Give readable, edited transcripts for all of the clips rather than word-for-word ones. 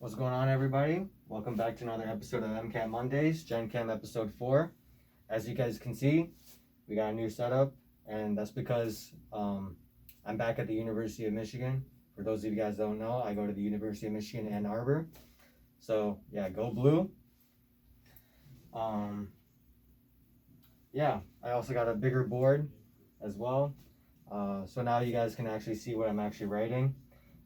What's going on, everybody? Welcome back to another episode of MCAT Mondays, Gen Chem episode 4. As you guys can see, we got a new setup, and that's because I'm back at the University of Michigan. For those of you guys that don't know, I go to the University of Michigan, Ann Arbor. So yeah, go blue. Yeah, I also got a bigger board as well. So now you guys can actually see what I'm actually writing.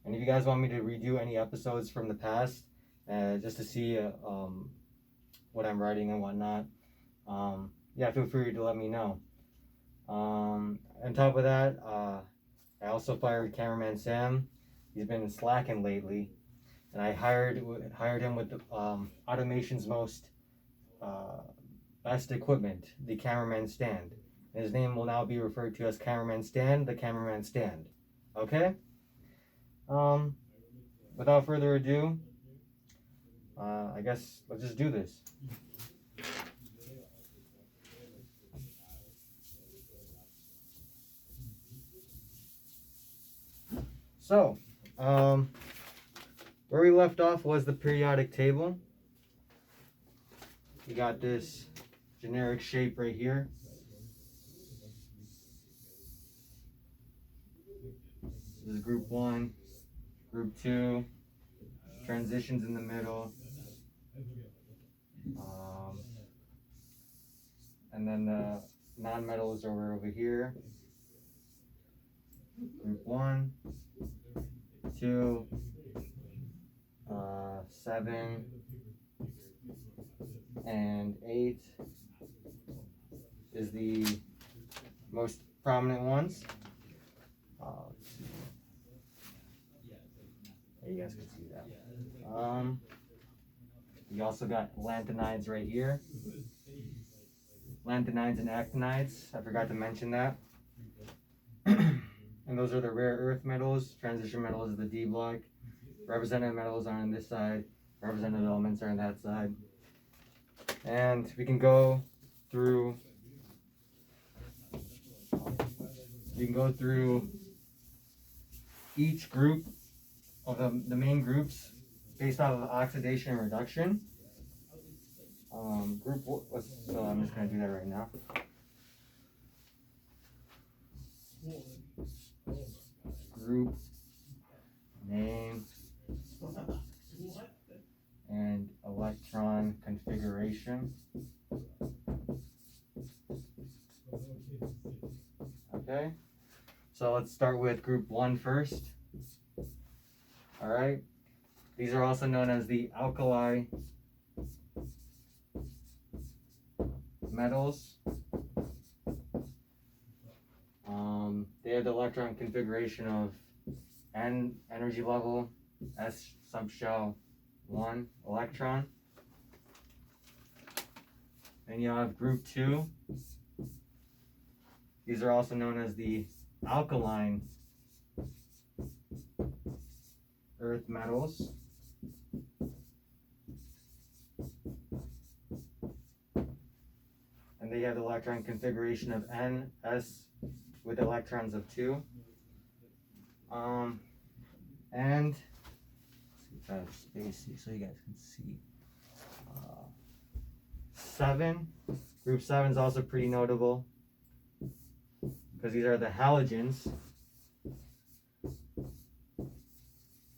And if you guys want me to redo any episodes from the past, just to see what I'm writing and whatnot, yeah, feel free to let me know. On top of that, I also fired Cameraman Sam. He's been slacking lately, and I hired him with the, automation's most best equipment, the Cameraman Stand. And his name will now be referred to as Cameraman Stand, the Cameraman Stand. Okay? Without further ado, I guess let's just do this. So, where we left off was the periodic table. We got this generic shape right here. This is group 1, group 2, transitions in the middle, and then the non-metals are over here. Group 1, 2, 7, and 8 is the most prominent ones. Let's see. Yeah, you guys can see that. You also got lanthanides right here. Lanthanides and actinides, I forgot to mention that. And those are the rare earth metals. Transition metals is the D block. Representative metals are on this side. Representative elements are on that side. And we can go through. You can go through each group of the main groups based off of oxidation and reduction. So I'm just going to do that right now. Group name and electron configuration. Okay, so let's start with group 1 first. All right, these are also known as the alkali metals. They have the electron configuration of N energy level, S subshell 1 electron. Then you have group 2. These are also known as the alkaline earth metals. And they have the electron configuration of N, S with electrons of 2. And let's try to space so you guys can see. 7. Group 7 is also pretty notable because these are the halogens.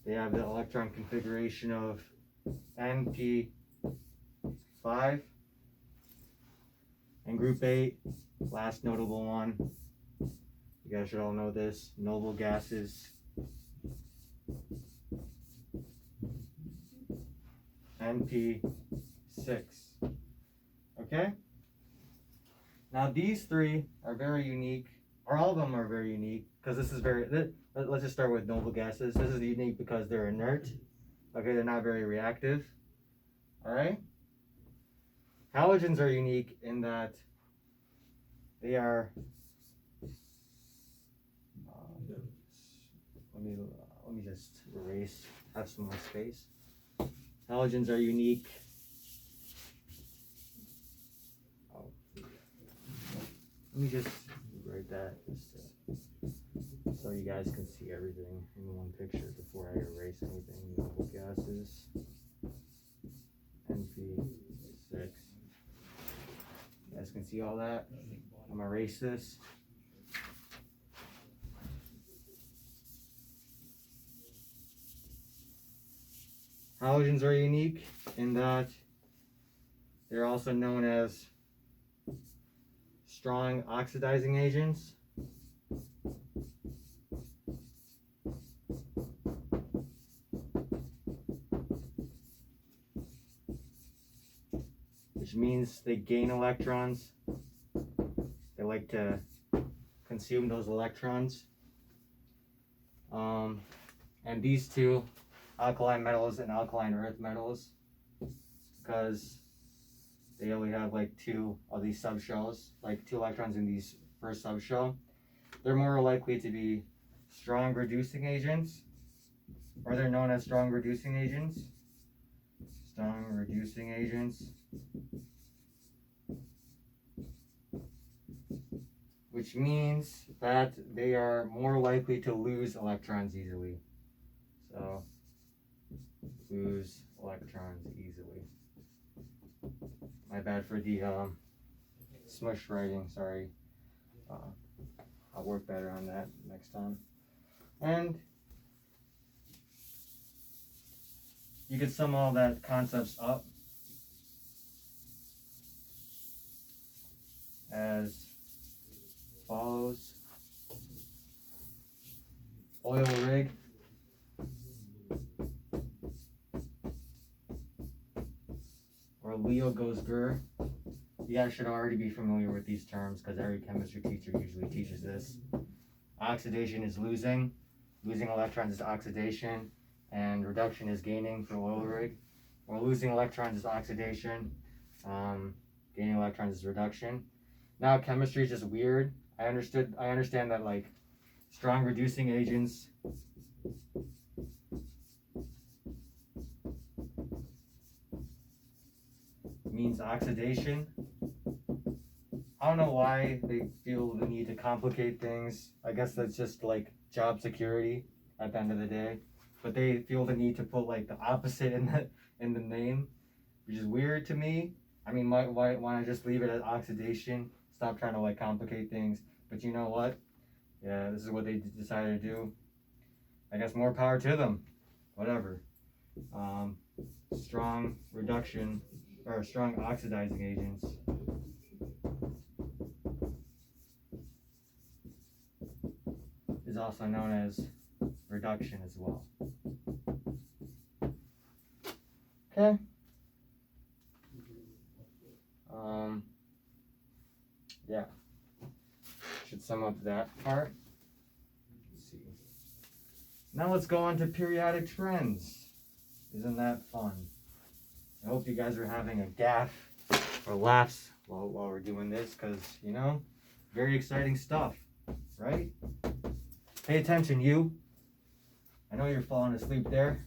They have the electron configuration of NP5. And group 8, last notable one. You guys should all know this. Noble gases. NP6. Okay? Now these 3 are very unique, or all of them are very unique, because this is let's just start with noble gases. This is unique because they're inert. Okay, they're not very reactive. Alright? Halogens are unique in that they are, let me just have some more space. Halogens are unique. Let me just write that so you guys can see everything in one picture before I erase anything. Noble gases. see all that. I'm gonna erase this. Halogens are unique in that they're also known as strong oxidizing agents. Which means they gain electrons. They like to consume those electrons. And these two, alkaline metals and alkaline earth metals, because they only have like two of these subshells, like 2 electrons in these first subshell, they're more likely to be strong reducing agents, or they're known as strong reducing agents. Strong reducing agents. Which means that they are more likely to lose electrons easily. So, lose electrons easily. My bad for the smush writing, sorry. I'll work better on that next time. And you could sum all that concepts up as follows. Oil rig. Or Leo goes grr. You guys should already be familiar with these terms because every chemistry teacher usually teaches this. Oxidation is losing. Losing electrons is oxidation. And reduction is gaining for oil rig. Or losing electrons is oxidation. Gaining electrons is reduction. Now chemistry is just weird. I understand that like strong reducing agents means oxidation. I don't know why they feel the need to complicate things. I guess that's just like job security at the end of the day. But they feel the need to put like the opposite in the name, which is weird to me. I mean, why not just leave it as oxidation? Stop trying to like complicate things. But you know what? Yeah, this is what they decided to do. I guess more power to them. Whatever. Strong reduction or strong oxidizing agents is also known as reduction as well. Okay. Yeah. Should sum up that part. Let's see. Now let's go on to periodic trends. Isn't that fun? I hope you guys are having a gaff or laughs while we're doing this, because, you know, very exciting stuff, right? Pay attention, you. I know you're falling asleep there.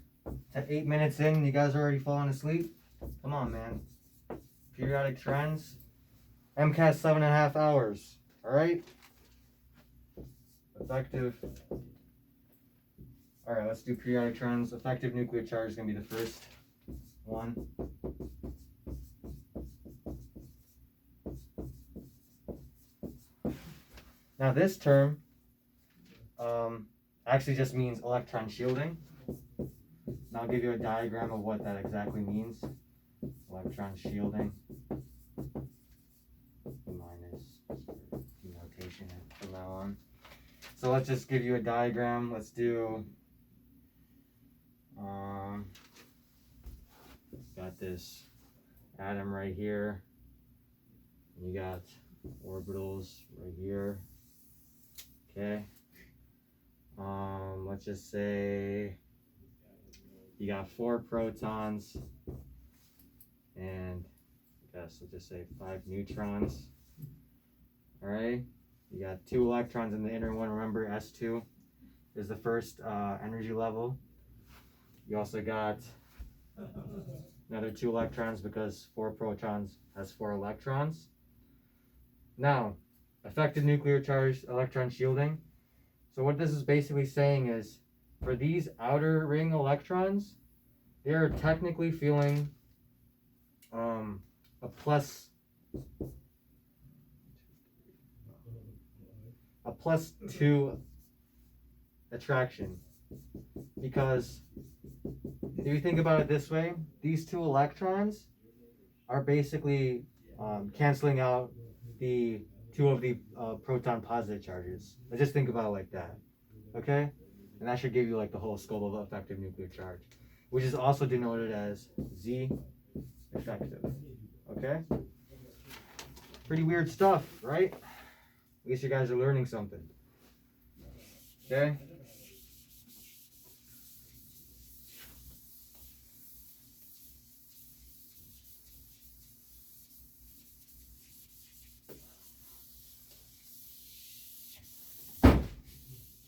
8 minutes in, you guys are already falling asleep? Come on, man. Periodic trends. MCAT 7.5 hours, alright? Effective. Alright, let's do periodic trends. Effective nuclear charge is going to be the first one. Now this term actually just means electron shielding. And I'll give you a diagram of what that exactly means. Electron shielding. Minus denotation from now on. So let's just give you a diagram. Let's do got this atom right here. You got orbitals right here. Okay. Let's just say you got 4 protons and I guess let's just say 5 neutrons. Alright. You got 2 electrons in the inner one. Remember, S2 is the first energy level. You also got another 2 electrons because 4 protons has 4 electrons. Now, effective nuclear charge, electron shielding. So what this is basically saying is, for these outer ring electrons, they are technically feeling a plus a +2 attraction, because if you think about it this way, these two electrons are basically canceling out the two of the proton positive charges. Let's just think about it like that, okay? And that should give you like the whole scope of effective nuclear charge, which is also denoted as Z effective, okay? Pretty weird stuff, right? At least you guys are learning something, okay?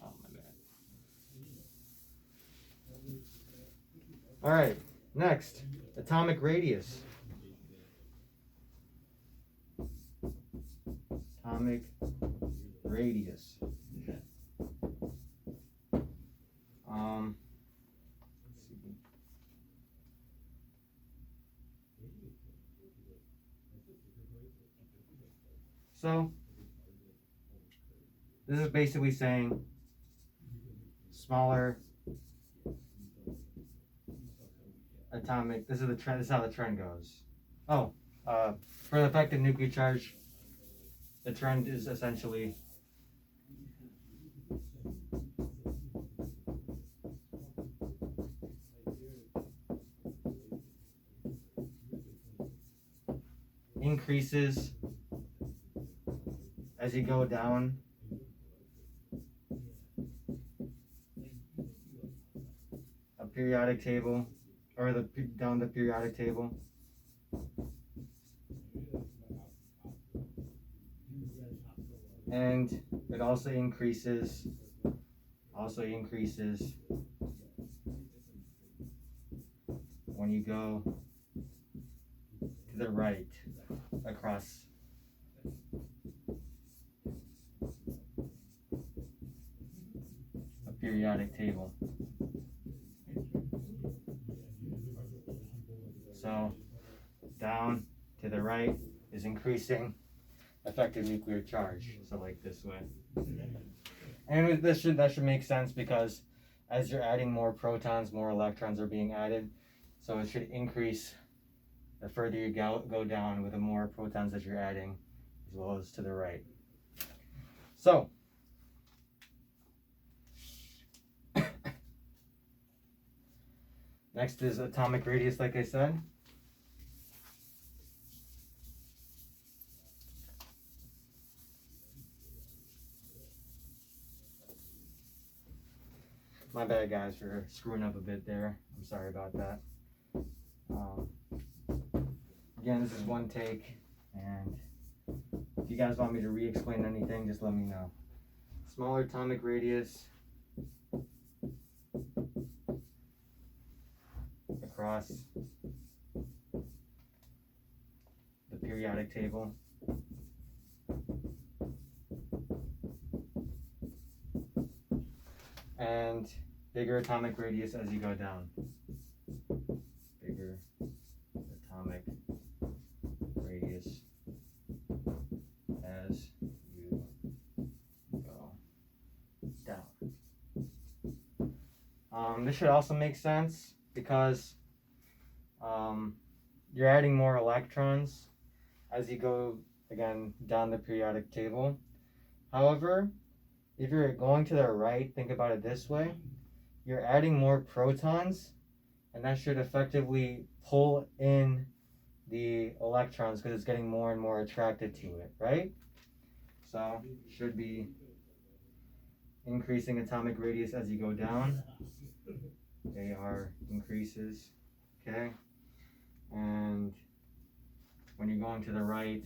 Oh, my bad. All right, next, atomic radius. Atomic radius. Let's see. So this is basically saying smaller atomic. This is the trend. This is how the trend goes. Oh, for the effective nuclear charge, the trend is essentially increases as you go down a periodic table, or down the periodic table. And it also increases when you go to the right across a periodic table. So down to the right is increasing effective nuclear charge. So like this way. And with this that should make sense, because as you're adding more protons, more electrons are being added. So it should increase the further you go down with the more protons that you're adding, as well as to the right. So next is atomic radius, like I said. My bad, guys, for screwing up a bit there. I'm sorry about that. Again, this is one take, and if you guys want me to re-explain anything, just let me know. Smaller atomic radius across the periodic table. And bigger atomic radius as you go down. Bigger atomic radius as you go down. This should also make sense, because you're adding more electrons as you go, again, down the periodic table. However, if you're going to the right, think about it this way. You're adding more protons, and that should effectively pull in the electrons, because it's getting more and more attracted to it, right? So should be increasing atomic radius as you go down. AR increases, okay? And when you're going to the right,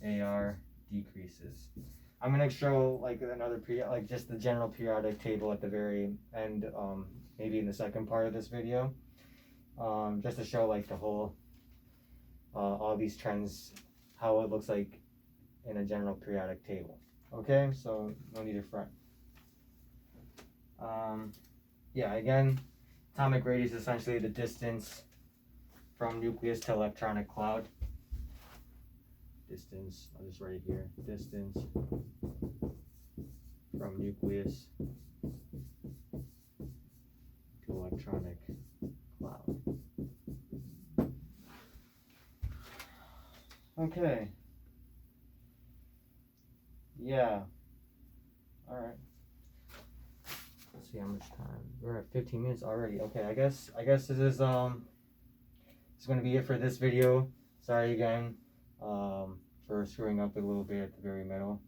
AR decreases. I'm gonna show like another like just the general periodic table at the very end, maybe in the second part of this video, just to show like the whole, all these trends, how it looks like in a general periodic table. Okay, so no need to fret. Yeah, again, atomic radius is essentially the distance from nucleus to electronic cloud. Distance, I'll just write it here, distance from nucleus to electronic cloud. Okay. Yeah. All right. Let's see how much time. We're at 15 minutes already. Okay, I guess this is going to be it for this video. Sorry again for screwing up a little bit at the very middle.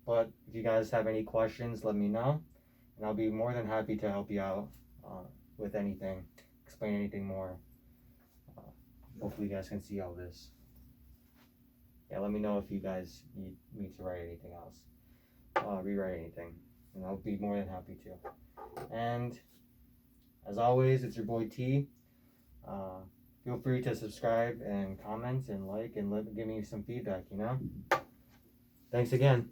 But if you guys have any questions, let me know, and I'll be more than happy to help you out with anything, explain anything more. Hopefully you guys can see all this. Yeah, let me know if you guys need me to write anything else, rewrite anything, and I'll be more than happy to. And as always, it's your boy T. Feel free to subscribe and comment and like and give me some feedback, you know? Thanks again.